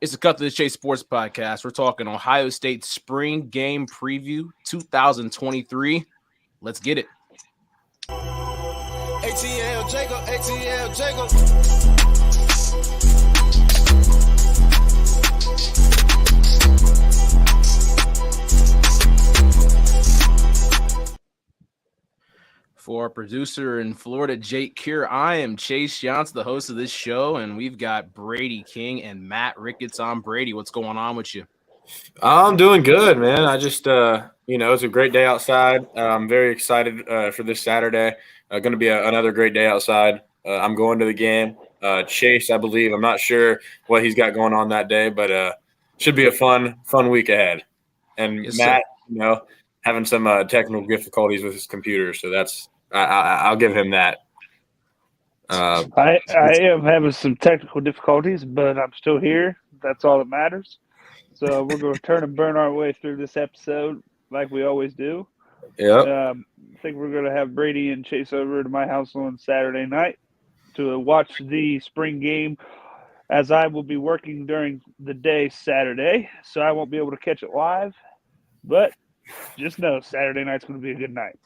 It's a Cut to the Chase Sports Podcast. We're talking Ohio State Spring Game Preview 2023. Let's get it. ATL Jacob. For our producer in Florida, Jake Kier, I am Chase Yance, the host of this show, and we've got Brady King and Matt Ricketts on. Brady, what's going on with you? I'm doing good, man. I just, it's a great day outside. I'm very excited for this Saturday. Going to be another great day outside. I'm going to the game. Chase, I believe. I'm not sure what he's got going on that day, but should be a fun week ahead. And Yes, Matt, having some technical difficulties with his computer, so that's I'll give him that. I am having some technical difficulties, but I'm still here. That's all that matters. So we're going to turn and burn our way through this episode like we always do. Yeah. I think we're going to have Brady and Chase over to my house on Saturday night to watch the spring game, as I will be working during the day Saturday, so I won't be able to catch it live. But just know Saturday night's going to be a good night.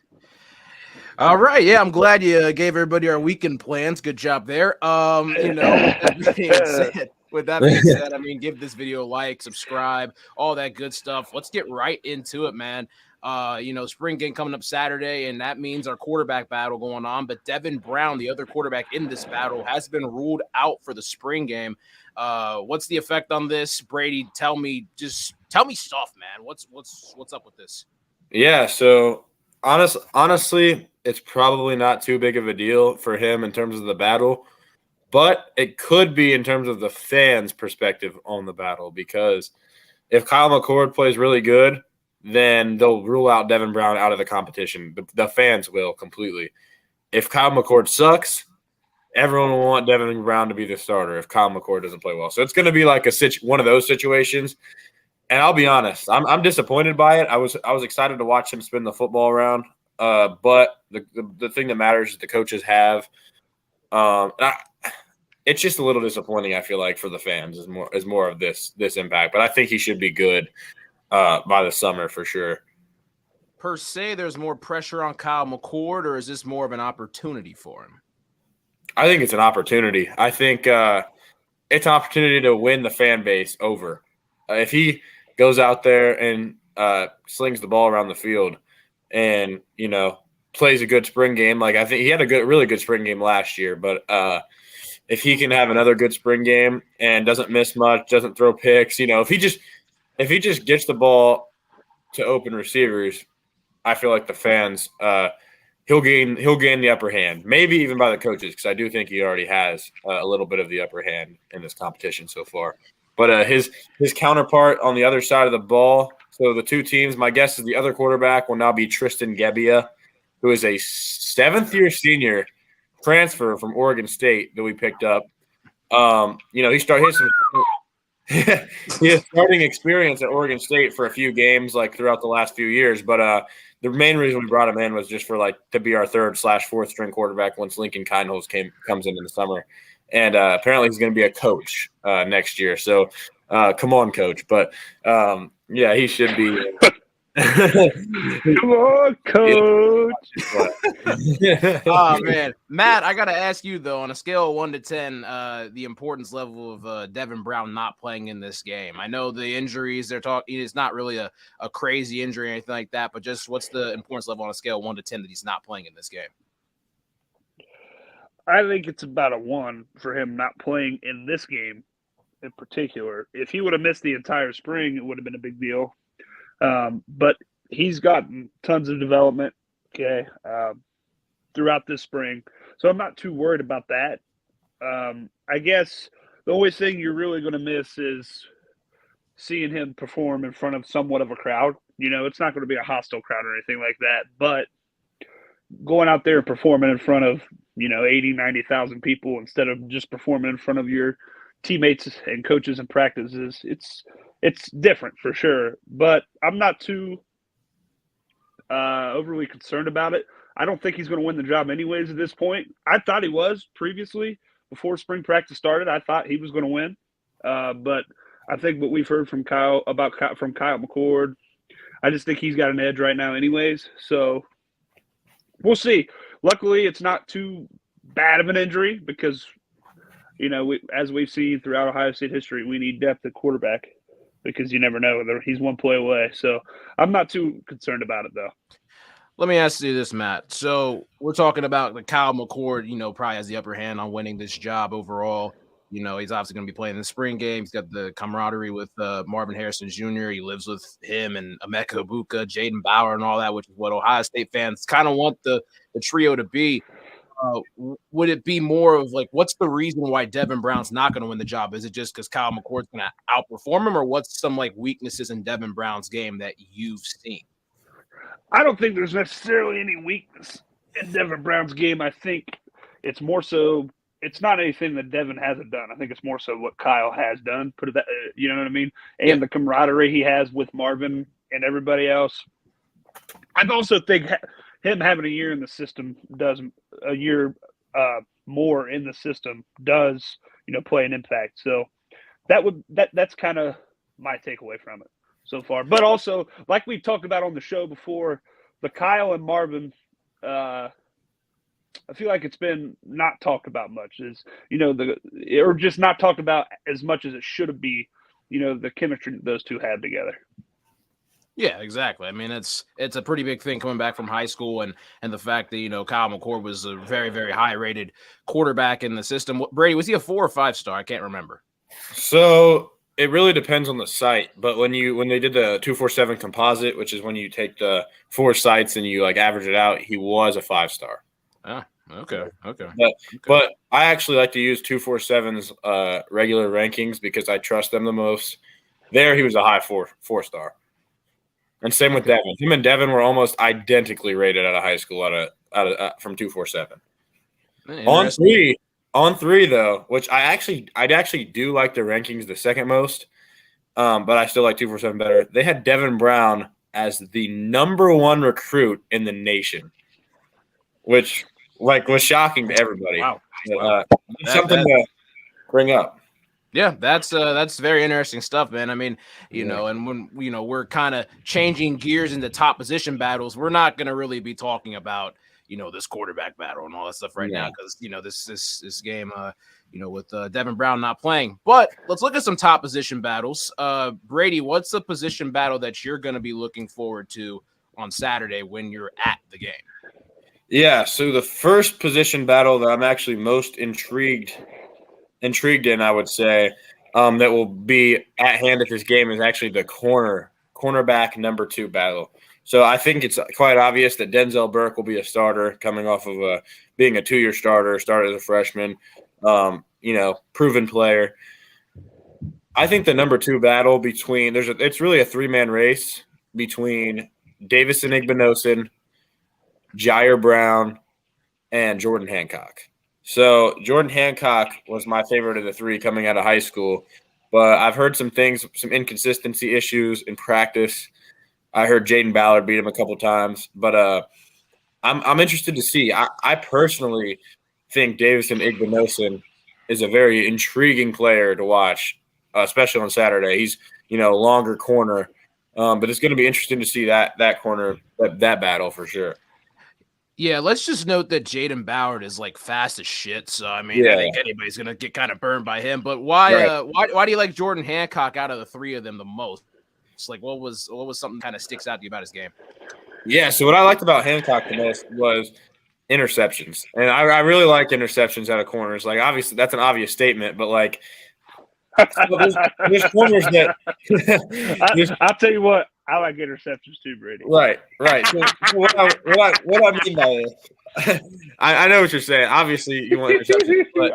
All right, yeah, I'm glad you gave everybody our weekend plans. Good job there. With that being said, give this video a like, subscribe, all that good stuff. Let's get right into it, man. Spring game coming up Saturday, and that means our quarterback battle going on. But Devin Brown, the other quarterback in this battle, has been ruled out for the spring game. What's the effect on this, Brady? Tell me stuff, man. What's up with this? Yeah, so honestly, it's probably not too big of a deal for him in terms of the battle, but it could be in terms of the fans' perspective on the battle, because if Kyle McCord plays really good, then they'll rule out Devin Brown out of the competition. The fans will completely. If Kyle McCord sucks, everyone will want Devin Brown to be the starter if Kyle McCord doesn't play well. So it's going to be like one of those situations. And I'll be honest, I'm disappointed by it. I was excited to watch him spin the football around. But the thing that matters is the coaches have. It's just a little disappointing, I feel like, for the fans is more of this impact. But I think he should be good by the summer for sure. Per se, there's more pressure on Kyle McCord, or is this more of an opportunity for him? I think it's an opportunity. I think it's an opportunity to win the fan base over. If he goes out there and slings the ball around the field and, plays a good spring game, like I think he had a really good spring game last year, but if he can have another good spring game and doesn't miss much, doesn't throw picks, if he just gets the ball to open receivers, I feel like the fans he'll gain the upper hand, maybe even by the coaches, because I do think he already has a little bit of the upper hand in this competition so far. But his counterpart on the other side of the ball, so the two teams, my guess is the other quarterback will now be Tristan Gebbia, who is a seventh-year senior transfer from Oregon State that we picked up. He has starting experience at Oregon State for a few games, like throughout the last few years. But the main reason we brought him in was just for to be our third/fourth string quarterback once Lincoln Kienholz comes in the summer. And apparently he's going to be a coach next year. So come on, coach. But he should be. Come on, coach. Oh, man. Matt, I got to ask you, though, on a scale of 1 to 10, the importance level of Devin Brown not playing in this game. I know the injuries they're talking, it's not really a crazy injury or anything like that, but just what's the importance level on a scale of 1 to 10 that he's not playing in this game? I think it's about a 1 for him not playing in this game in particular. If he would have missed the entire spring, it would have been a big deal. But he's gotten tons of development, throughout this spring. So I'm not too worried about that. I guess the only thing you're really going to miss is seeing him perform in front of somewhat of a crowd. It's not going to be a hostile crowd or anything like that, but going out there and performing in front of 80, 90,000 people instead of just performing in front of your teammates and coaches and practices, it's different for sure. But I'm not too overly concerned about it. I don't think he's going to win the job anyways at this point. I thought he was previously before spring practice started. I thought he was going to win, but I think what we've heard from Kyle McCord, I just think he's got an edge right now, anyways. So we'll see. Luckily, it's not too bad of an injury because, as we've seen throughout Ohio State history, we need depth at quarterback because you never know. He's one play away. So I'm not too concerned about it, though. Let me ask you this, Matt. So we're talking about the Kyle McCord, probably has the upper hand on winning this job overall. He's obviously going to be playing in the spring game. He's got the camaraderie with Marvin Harrison Jr. He lives with him and Emeka Egbuka, Jaden Bauer, and all that, which is what Ohio State fans kind of want the trio to be. Would it be more of like, what's the reason why Devin Brown's not going to win the job? Is it just because Kyle McCord's going to outperform him, or what's some like weaknesses in Devin Brown's game that you've seen? I don't think there's necessarily any weakness in Devin Brown's game. I think it's more so it's not anything that Devin hasn't done. I think it's more so what Kyle has done. Put it that, you know what I mean? And the camaraderie he has with Marvin and everybody else. I also think him having a year in the system more in the system does, play an impact. So that's kind of my takeaway from it so far. But also, like we talked about on the show before, the Kyle and Marvin, I feel like it's been not talked about much. Or just not talked about as much as it should be. The chemistry that those two have together. Yeah, exactly. I mean, it's a pretty big thing coming back from high school, and the fact that Kyle McCord was a very, very high rated quarterback in the system. Brady, was he a 4 or 5 star? I can't remember. So it really depends on the site, but when they did the 247 composite, which is when you take the 4 sites and you like average it out, he was a 5 star. Ah, okay. But I actually like to use 247's regular rankings because I trust them the most. There, he was a high 4 star. And same with Devin. Him and Devin were almost identically rated out of high school from 247. On three though, which I'd actually do like the rankings the second most, but I still like 247 better. They had Devin Brown as the number 1 recruit in the nation, which was shocking to everybody. Wow. Something to bring up. Yeah, that's very interesting stuff, man. I mean, and when we're kind of changing gears into top position battles, we're not going to really be talking about this quarterback battle and all that stuff right now because this game with Devin Brown not playing. But let's look at some top position battles. Brady, what's the position battle that you're going to be looking forward to on Saturday when you're at the game? Yeah, so the first position battle that I'm actually most intrigued in, I would say, that will be at hand at this game is actually the cornerback number 2 battle. So I think it's quite obvious that Denzel Burke will be a starter coming off of being a 2-year starter, started as a freshman, proven player. I think the number 2 battle it's really a 3-man race between Davison Igbinosun, Jair Brown, and Jordan Hancock. So Jordan Hancock was my favorite of the 3 coming out of high school, but I've heard some inconsistency issues in practice. I heard Jaden Ballard beat him a couple times, but I'm interested to see. I personally think Davison Igbinosun is a very intriguing player to watch, especially on Saturday. He's longer corner, but it's going to be interesting to see that corner that battle for sure. Yeah, let's just note that Jaden Ballard is like fast as shit. So I mean, I think anybody's gonna get kind of burned by him. But why do you like Jordan Hancock out of the 3 of them the most? It's like what was something kind of sticks out to you about his game? Yeah, so what I liked about Hancock the most was interceptions, and I really like interceptions out of corners. Like obviously that's an obvious statement, but like there's corners that I'll tell you what. I like interceptions too, Brady. Right. So what I mean by this, I know what you're saying. Obviously, you want interceptions, but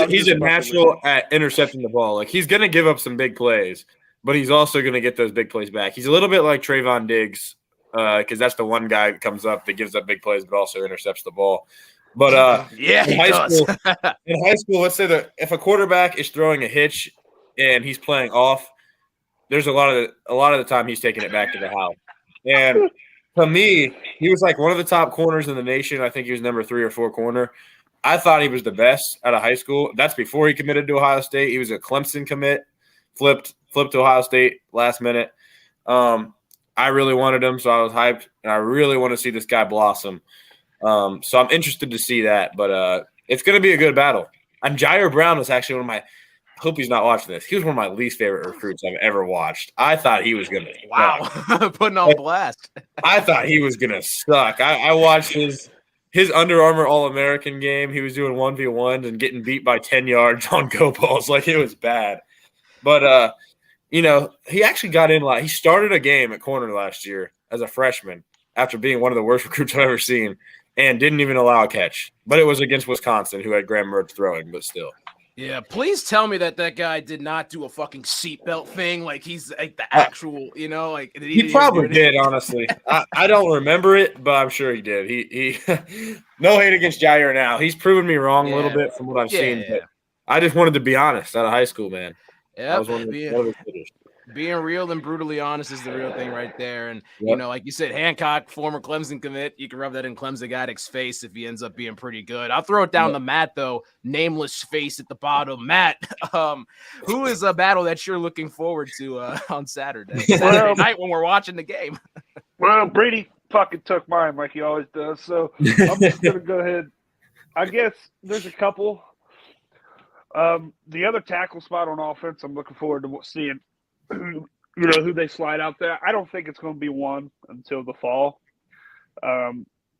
he's a natural at intercepting the ball. Like he's going to give up some big plays, but he's also going to get those big plays back. He's a little bit like Trayvon Diggs because that's the one guy that comes up that gives up big plays, but also intercepts the ball. But in high school, let's say that if a quarterback is throwing a hitch and he's playing off, there's a lot of the time he's taking it back to the house. And to me, he was like one of the top corners in the nation. I think he was number 3 or 4 corner. I thought he was the best out of high school. That's before he committed to Ohio State. He was a Clemson commit flipped to Ohio State last minute. I really wanted him, so I was hyped, and I really want to see this guy blossom. So I'm interested to see that, but it's going to be a good battle. And Jair Brown was actually one of my – I hope he's not watching this. He was one of my least favorite recruits I've ever watched. I thought he was going to – Wow, putting on blast. I thought he was going to suck. I watched his Under Armour All-American game. He was doing 1v1s and getting beat by 10 yards on go balls. Like, it was bad. But, he actually got in – he started a game at corner last year as a freshman after being one of the worst recruits I've ever seen and didn't even allow a catch. But it was against Wisconsin, who had Graham Mertz throwing, but still. Yeah, please tell me that guy did not do a fucking seatbelt thing. Like, he's like the actual, like he probably did. Honestly, I don't remember it, but I'm sure he did. He no hate against Jair now. He's proven me wrong a little bit from what I've seen. But I just wanted to be honest out of high school, man. Yeah, I was one of the being real and brutally honest is the real thing right there. And, like you said, Hancock, former Clemson commit, you can rub that in Clemson Addict's face if he ends up being pretty good. I'll throw it down to Matt, though. Nameless face at the bottom. Matt, who is a battle that you're looking forward to on Saturday night when we're watching the game? Well, Brady fucking took mine like he always does. So I'm just going to go ahead. I guess there's a couple. The other tackle spot on offense, I'm looking forward to seeing who they slide out there. I don't think it's going to be one until the fall.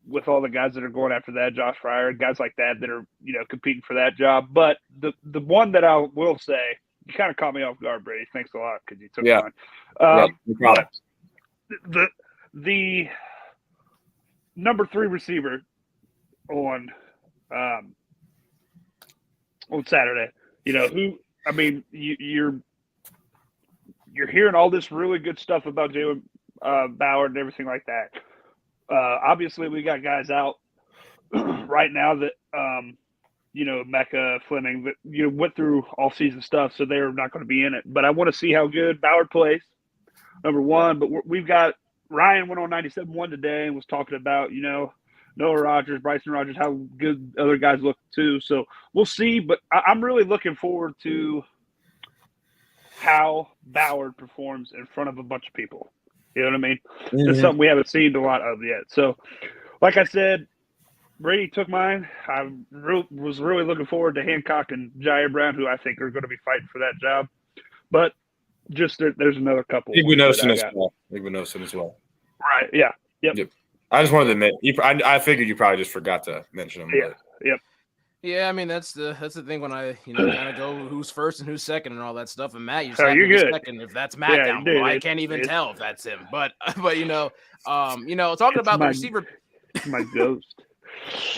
With all the guys that are going after that, Josh Fryer, guys like that are competing for that job. But the one that I will say, you kind of caught me off guard, Brady. Thanks a lot because you took mine. But the number 3 receiver on Saturday, you're hearing all this really good stuff about Jalen Ballard and everything like that. Obviously, we got guys out right now that, Mecca, Fleming, that went through all season stuff, so they're not going to be in it. But I want to see how good Ballard plays, number one. But we've got Ryan went on 97.1 today and was talking about, Noah Rogers, Bryson Rogers, how good other guys look too. So we'll see. But I'm really looking forward to how Ballard performs in front of a bunch of people. You know what I mean? Mm-hmm. It's something we haven't seen a lot of yet. So, like I said, Brady took mine. I was really looking forward to Hancock and Jair Brown, who I think are going to be fighting for that job. But just there's another couple. Igwinosin as well. Right, yeah. Yep. I just wanted to admit, I figured you probably just forgot to mention him. Yeah, yep. Yeah, I mean that's the thing when I kind of go who's first and who's second and all that stuff. And Matt, you're good. Second if that's Matt down below. I can't even tell if that's him. But talking about the receiver, it's my ghost.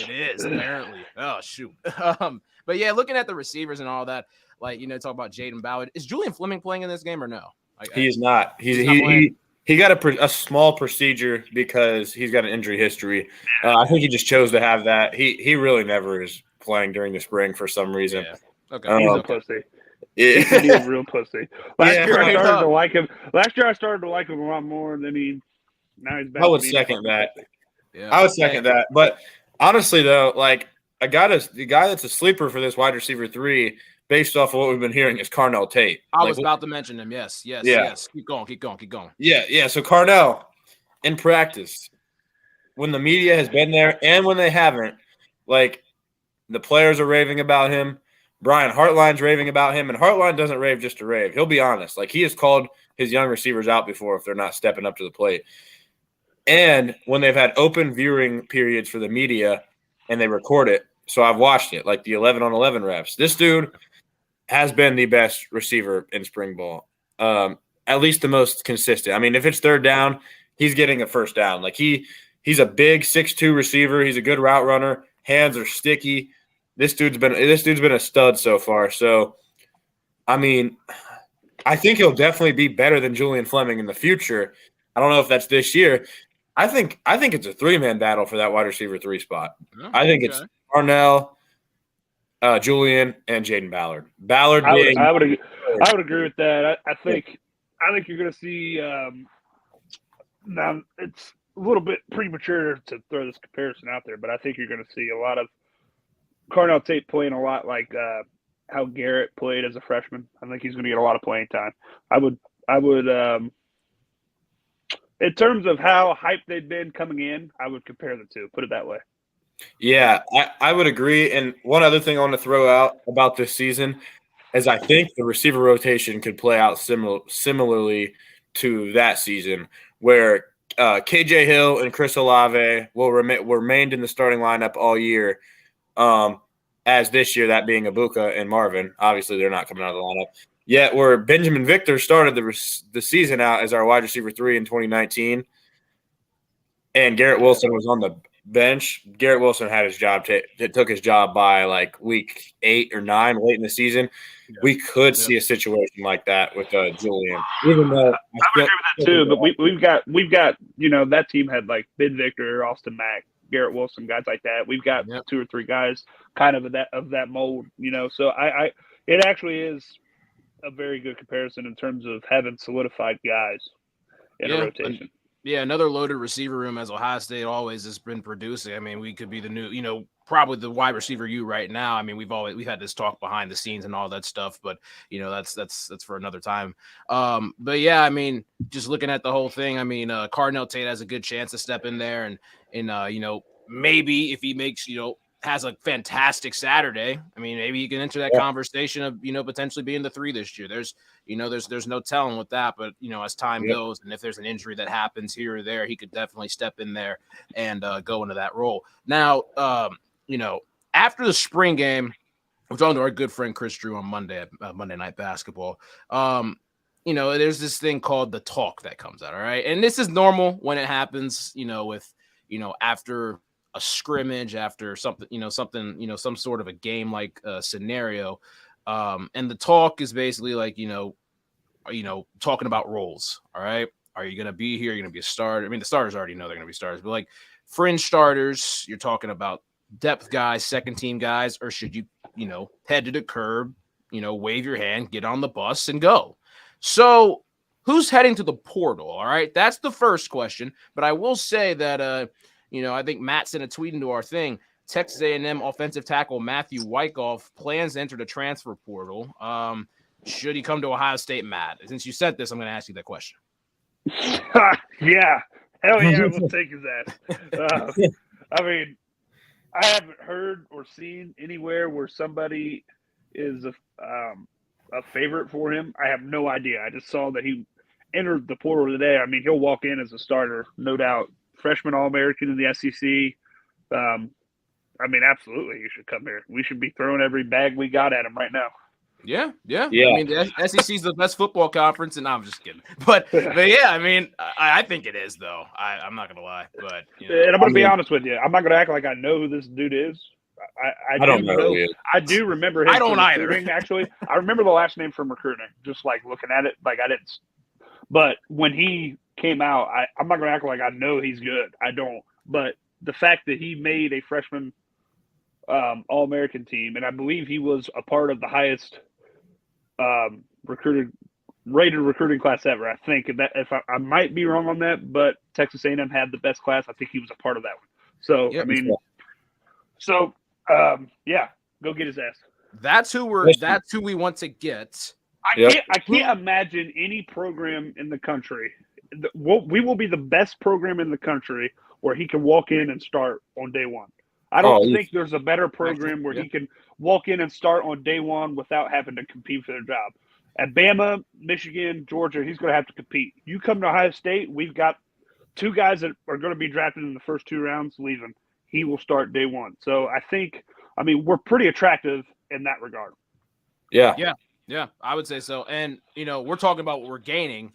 It is apparently. Oh shoot. But yeah, looking at the receivers and all that, talk about Jaden Ballard. Is Julian Fleming playing in this game or no? He is not. He got a small procedure because he's got an injury history. I think he just chose to have that. He really never is playing during the spring for some reason. Yeah. Okay. He's a pussy. He's a real pussy. Last year I started to like him. Last year I started to like him a lot more than now he's back. I would second that. Yeah. I would second that. But honestly though, the guy that's a sleeper for this wide receiver 3, based off of what we've been hearing, is Carnell Tate. I was about to mention him. Yes. Keep going. Yeah. So Carnell, in practice, when the media has been there and when they haven't, the players are raving about him. Brian Hartline's raving about him, and Hartline doesn't rave just to rave. He'll be honest. He has called his young receivers out before if they're not stepping up to the plate. And when they've had open viewing periods for the media and they record it, so I've watched it, the 11-on-11 reps. This dude has been the best receiver in spring ball, at least the most consistent. I mean, if it's third down, he's getting a first down. He's a big 6'2" receiver. He's a good route runner. Hands are sticky. This dude's been a stud so far. So, I mean, I think he'll definitely be better than Julian Fleming in the future. I don't know if that's this year. I think it's a 3-man battle for that wide receiver 3 spot. Oh, I think it's Arnell, Julian, and Jaden Ballard. I would agree with that. I think you're going to see. Now it's a little bit premature to throw this comparison out there, but I think you're going to see a lot of Carnell Tate playing a lot like how Garrett played as a freshman. I think he's going to get a lot of playing time. I would in terms of how hyped they've been coming in, I would compare the two. Put it that way. Yeah, I would agree. And one other thing I want to throw out about this season is I think the receiver rotation could play out similarly to that season, where KJ Hill and Chris Olave will remained in the starting lineup all year. As this year, that being Ibuka and Marvin. Obviously, they're not coming out of the lineup. Yet where Benjamin Victor started the season out as our wide receiver 3 in 2019, and Garrett Wilson was on the bench. Garrett Wilson had his job took his job by like week 8 or 9 late in the season. Yeah. We could see a situation like that with Julian. Even though I agree with that too, but we've got that team had like Ben Victor, Austin Mack, Garrett Wilson, guys like that. We've got 2 or 3 guys kind of that mold, So it actually is a very good comparison in terms of having solidified guys in a rotation. Yeah, another loaded receiver room as Ohio State always has been producing. I mean, we could be the new, probably the wide receiver right now. I mean, we've had this talk behind the scenes and all that stuff, but that's for another time. But yeah, I mean, just looking at the whole thing, I mean, Cardinal Tate has a good chance to step in there and maybe if he makes, has a fantastic Saturday. I mean, maybe you can enter that conversation of, potentially being the 3 this year. There's no telling with that, but as time goes, and if there's an injury that happens here or there, he could definitely step in there and go into that role. Now, after the spring game, we're talking to our good friend Chris Drew on Monday at Monday Night Basketball. There's this thing called the talk that comes out. All right. And this is normal when it happens, with, after a scrimmage, after something, some sort of a game like scenario. And the talk is basically like, talking about roles. All right. Are you going to be here? You're going to be a starter. I mean, the starters already know they're going to be starters, but like fringe starters, you're talking about depth guys, second team guys, or should you, head to the curb, wave your hand, get on the bus and go. So who's heading to the portal? All right. That's the first question. But I will say that, I think Matt sent a tweet into our thing. Texas A&M offensive tackle Matthew Wyckoff plans to enter the transfer portal. Should he come to Ohio State, Matt? Since you said this, I'm going to ask you that question. Yeah. Hell yeah, we'll take his ass. I mean, I haven't heard or seen anywhere where somebody is a favorite for him. I have no idea. I just saw that he entered the portal today. I mean, he'll walk in as a starter, no doubt. Freshman All-American in the SEC. I mean, absolutely, you should come here. We should be throwing every bag we got at him right now. Yeah. I mean, the SEC is the best football conference, and I'm just kidding. But yeah, I mean, I think it is, though. I'm not gonna lie, but and I'm gonna be honest with you. I'm not gonna act like I know who this dude is. I don't know who he is. I do remember him. I don't either. Actually, I remember the last name from recruiting. Just like looking at it, like I didn't. But when he came out, I'm not gonna act like I know he's good. I don't. But the fact that he made a freshman All-American team, and I believe he was a part of the highest rated recruiting class ever. I think that if I might be wrong on that, but Texas A&M had the best class. I think he was a part of that one. So I mean, yeah, go get his ass. That's who we want to get. I can't imagine any program in the country. We will be the best program in the country where he can walk in and start on day one. I don't think there's a better program where he can walk in and start on day one without having to compete for the job. At Bama, Michigan, Georgia, he's going to have to compete. You come to Ohio State, we've got 2 guys that are going to be drafted in the first 2 rounds leaving. He will start day one. So I mean, we're pretty attractive in that regard. Yeah, I would say so. And, we're talking about what we're gaining.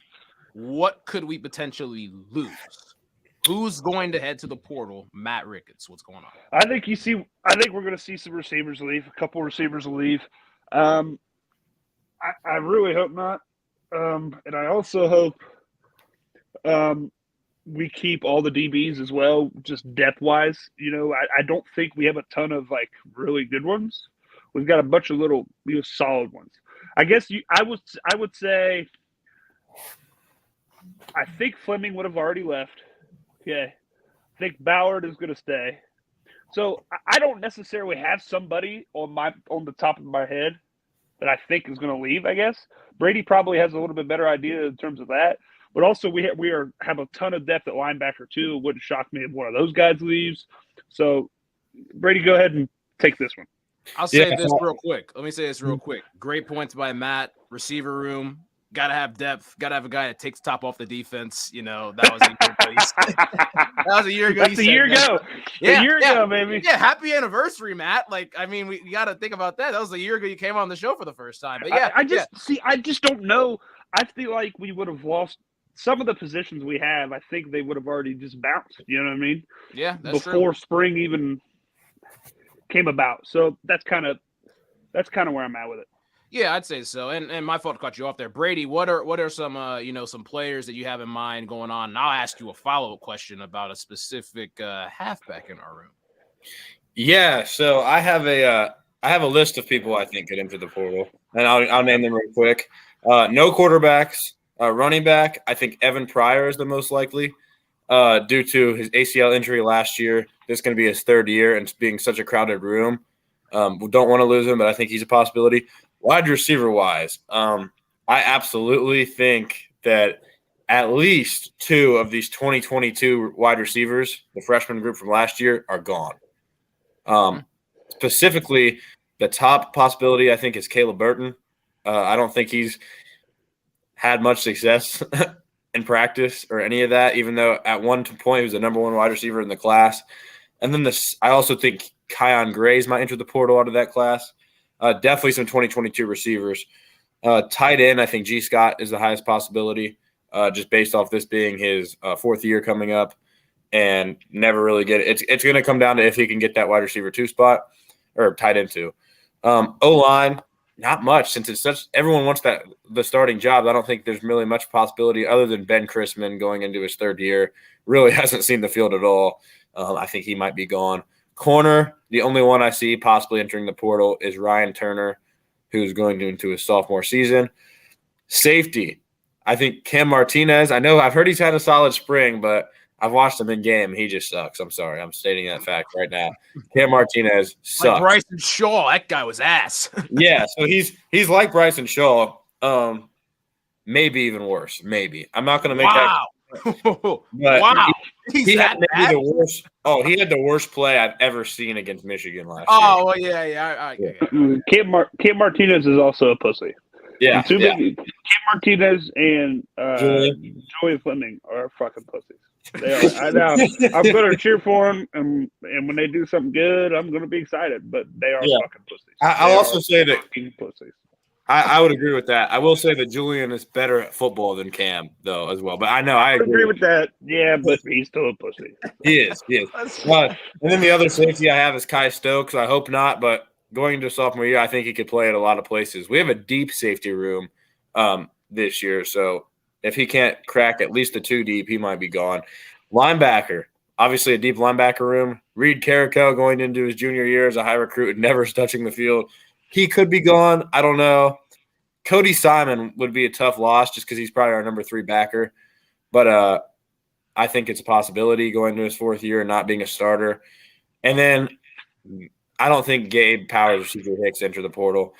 What could we potentially lose? Who's going to head to the portal? Matt Ricketts. What's going on? I think we're going to see some receivers leave. A couple receivers will leave. I really hope not. And I also hope we keep all the DBs as well, just depth-wise. I don't think we have a ton of, like, really good ones. We've got a bunch of little solid ones. I guess I would say I think Fleming would have already left. Okay. I think Ballard is going to stay. So I don't necessarily have somebody on the top of my head that I think is going to leave, I guess. Brady probably has a little bit better idea in terms of that. But also we have a ton of depth at linebacker too. It wouldn't shock me if one of those guys leaves. So, Brady, go ahead and take this one. I'll say this real quick. Let me say this real quick. Great points by Matt. Receiver room. Got to have depth. Got to have a guy that takes the top off the defense. That was a year ago. That was a year ago. That's a year ago. Yeah, a year ago, baby. Yeah, happy anniversary, Matt. We got to think about that. That was a year ago you came on the show for the first time. But yeah, I just don't know. I feel like we would have lost some of the positions we have. I think they would have already just bounced. You know what I mean? Yeah, that's before true. Spring even came about. So that's kind of where I'm at with it. Yeah, I'd say so. And my fault to cut you off there. Brady, what are some some players that you have in mind going on? And I'll ask you a follow-up question about a specific halfback in our room. Yeah, so I have a list of people I think could enter the portal, and I'll name them real quick. No quarterbacks, running back. I think Evan Pryor is the most likely due to his ACL injury last year. This is going to be his third year, and being such a crowded room. We don't want to lose him, but I think he's a possibility. Wide receiver wise, I absolutely think that at least two of these 2022 wide receivers, the freshman group from last year, are gone. Specifically, the top possibility I think is Caleb Burton. I don't think he's had much success in practice or any of that, even though at one point he was the number one wide receiver in the class. And then I also think Kyon Grays might enter the portal out of that class. Definitely some 2022 receivers. Tight end, I think G. Scott is the highest possibility, just based off this being his fourth year coming up and never really get it. It's going to come down to if he can get that wide receiver 2 spot or tight end 2. O-line, not much since it's such – everyone wants the starting job. I don't think there's really much possibility other than Ben Chrisman going into his third year. Really hasn't seen the field at all. I think he might be gone. Corner, the only one I see possibly entering the portal is Ryan Turner, who's going into his sophomore season. Safety, I think Cam Martinez. I've heard he's had a solid spring, but I've watched him in game. He just sucks. I'm sorry. I'm stating that fact right now. Cam Martinez sucks. Like Bryson Shaw, that guy was ass. Yeah, so he's like Bryson Shaw, maybe even worse. Maybe. I'm not going to make that. Wow. He had the worst. Oh, he had the worst play I've ever seen against Michigan last year. Oh, well, yeah. Cam Martinez is also a pussy. Yeah. Cam Martinez and Joey Fleming are fucking pussies. They are. I'm going to cheer for them, and when they do something good, I'm going to be excited. But they are fucking pussies. I'll also say that pussies. I would agree with that. I will say that Julian is better at football than Cam, though, as well. But I agree with that. Yeah, but he's still a pussy. He is. And then the other safety I have is Kai Stokes. I hope not, but going into sophomore year, I think he could play at a lot of places. We have a deep safety room this year, so if he can't crack at least a 2 deep, he might be gone. Linebacker, obviously a deep linebacker room. Reed Carrico going into his junior year as a high recruit, never touching the field. He could be gone. I don't know. Cody Simon would be a tough loss just because he's probably our number 3 backer. But I think it's a possibility going into his fourth year and not being a starter. And then I don't think Gabe Powers or CJ Hicks enter the portal.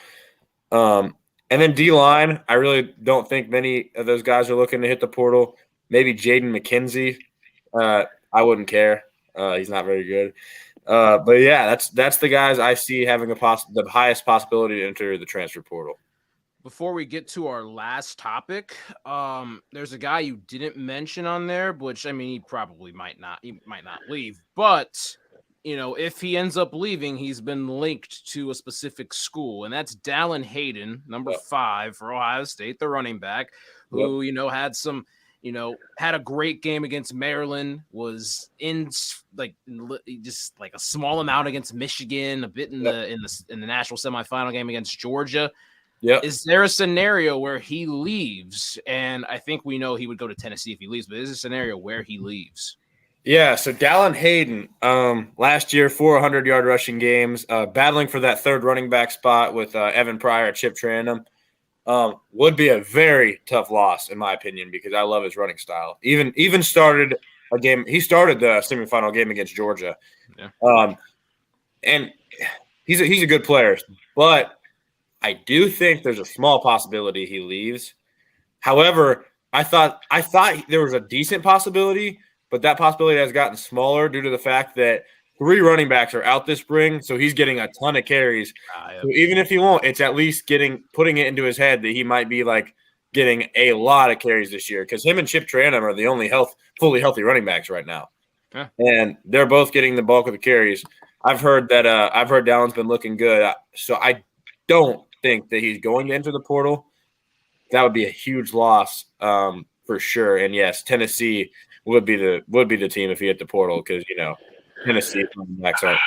And then D-line, I really don't think many of those guys are looking to hit the portal. Maybe Jaden McKenzie. I wouldn't care. He's not very good. But yeah, that's the guys I see having the highest possibility to enter the transfer portal. Before we get to our last topic, there's a guy you didn't mention on there, which he probably might not leave, but if he ends up leaving, he's been linked to a specific school, and that's Dallin Hayden, number 5 for Ohio State, the running back, who had a great game against Maryland, was in just like a small amount against Michigan, a bit in the national semifinal game against Georgia. Yeah. Is there a scenario where he leaves? And I think we know he would go to Tennessee if he leaves, but is there a scenario where he leaves? Yeah, so Dallin Hayden, last year, 400-yard rushing games, battling for that third running back spot with Evan Pryor, Chip Tranum. Would be a very tough loss, in my opinion, because I love his running style. Even started a game – he started the semifinal game against Georgia. Yeah. And he's a good player, but I do think there's a small possibility he leaves. However, I thought there was a decent possibility, but that possibility has gotten smaller due to the fact that 3 running backs are out this spring, so he's getting a ton of carries. So even if he won't, it's at least putting it into his head that he might be like getting a lot of carries this year because him and Chip Tranum are the only fully healthy running backs right now. Yeah. And they're both getting the bulk of the carries. I've heard Dallin's been looking good, so I don't think that he's going to enter the portal. That would be a huge loss for sure. And yes, Tennessee would be the team if he hit the portal because Tennessee running backs aren't.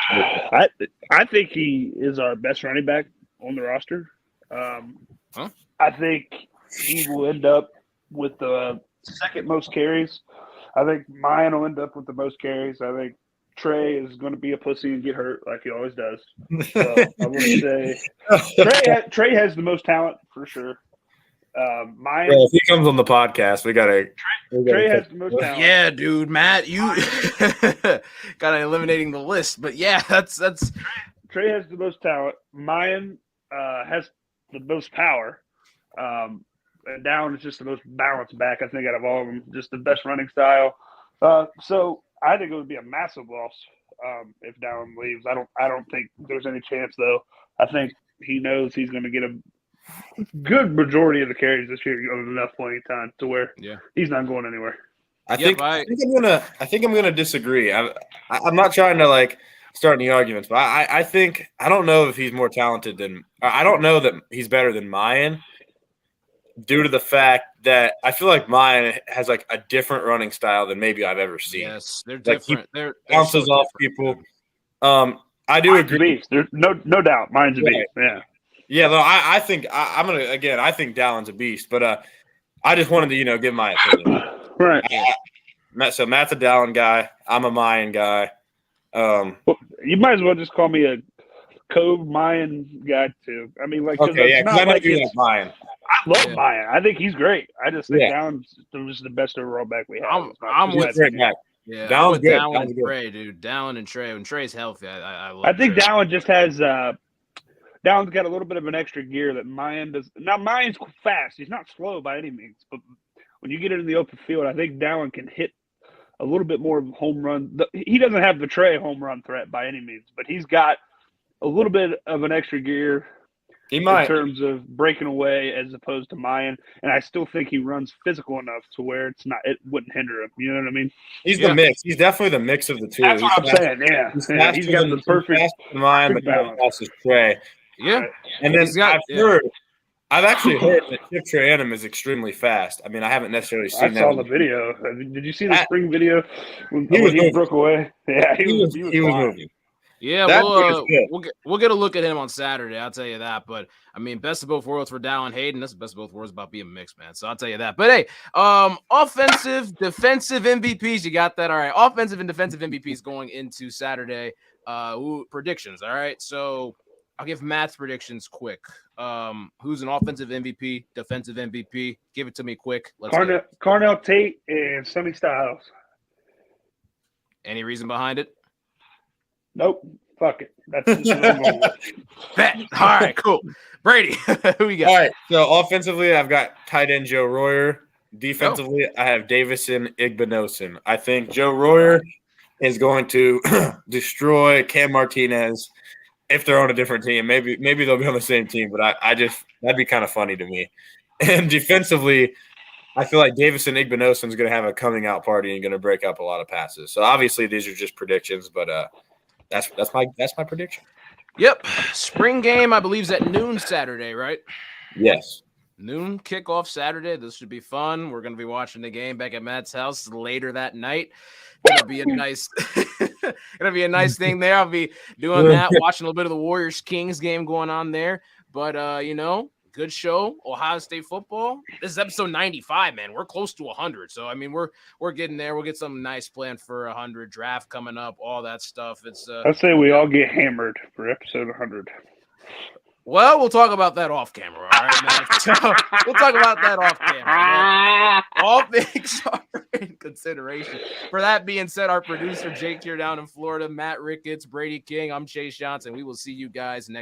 I think he is our best running back on the roster. I think he will end up with the second most carries. I think Mayan will end up with the most carries. I think Trey is going to be a pussy and get hurt like he always does. So I would say Trey has the most talent for sure. Mayan, if he comes on the podcast, we gotta. Trey has the most talent. Yeah, dude, Matt, you kind of eliminating the list, but yeah, that's. Trey has the most talent. Mayan has the most power. And Down is just the most balanced back, I think, out of all of them. Just the best running style. So I think it would be a massive loss if Down leaves. I don't think there's any chance, though. I think he knows he's going to get a good majority of the carries this year at enough point in time to where he's not going anywhere. I think I'm gonna disagree. I'm not trying to start any arguments, but I don't know if he's more talented than I don't know that he's better than Mayan. Due to the fact that I feel like Mayan has a different running style than maybe I've ever seen. Yes, they're different. They're bounces so off different. people. I do agree. There's no doubt. Mine's a beast. Yeah. Yeah, though I think I think Dallin's a beast, but I just wanted to give my opinion. Right. So Matt's a Dallin guy. I'm a Mayan guy. Well, you might as well just call me a Cove Mayan guy too. I mean, okay, yeah, because I know you like Mayan. I love Mayan. I think he's great. I just think Dallin's just the best overall back we have. I'm with great back. Yeah, Dallin's good. Dallin and Trey, dude. Dallin and Trey. When Trey's healthy, I love. I think Trey. Dallin just has. Dallin's got a little bit of an extra gear that Mayan does. Now Mayan's fast. He's not slow by any means, but when you get into the open field, I think Dallin can hit a little bit more of a home run. He doesn't have the Trey home run threat by any means, but he's got a little bit of an extra gear. He might. In terms of breaking away as opposed to Mayan, and I still think he runs physical enough to where it wouldn't hinder him. You know what I mean? He's the mix. He's definitely the mix of the two. That's what I'm saying. Yeah, he's got the perfect Mayan, but that's his Trey. Yeah, and then I've actually heard that Chip Tranum is extremely fast. I mean, I haven't necessarily seen that. I saw the video. Did you see the spring video when he broke away? Yeah, he was moving. Yeah, we'll get a look at him on Saturday. I'll tell you that. But I mean, best of both worlds for Dallin Hayden. That's the best of both worlds about being mixed, man. So I'll tell you that. But hey, offensive, defensive MVPs. You got that? All right. Offensive and defensive MVPs going into Saturday. Predictions. All right. So I'll give Matt's predictions quick. Who's an offensive MVP, defensive MVP? Give it to me quick. Carnell Tate and Sonny Styles. Any reason behind it? Nope. Fuck it. That's just what I'm going with. Bet. All right, cool. Brady, who we got? All right. So offensively, I've got tight end Joe Royer. Defensively, I have Davison Igbinosun. I think Joe Royer is going to destroy Cam Martinez if they're on a different team. Maybe they'll be on the same team, but that'd be kind of funny to me. And defensively, I feel like Davison Igbinosun is going to have a coming out party and going to break up a lot of passes. So obviously these are just predictions, but that's my prediction. Yep. Spring game, I believe, is at noon Saturday, right? Yes. Noon kickoff Saturday. This should be fun. We're going to be watching the game back at Matt's house later that night. It'll be a nice thing there. I'll be doing that, watching a little bit of the Warriors-Kings game going on there. But, good show. Ohio State football. This is episode 95, man. We're close to 100. So, I mean, we're getting there. We'll get something nice planned for 100. Draft coming up, all that stuff. It's I'd say we all get hammered for episode 100. Well, we'll talk about that off camera, all right, man? So, we'll talk about that off camera. Man. All things are in consideration. For that being said, our producer, Jake, here down in Florida, Matt Ricketts, Brady King, I'm Chase Johnson. We will see you guys next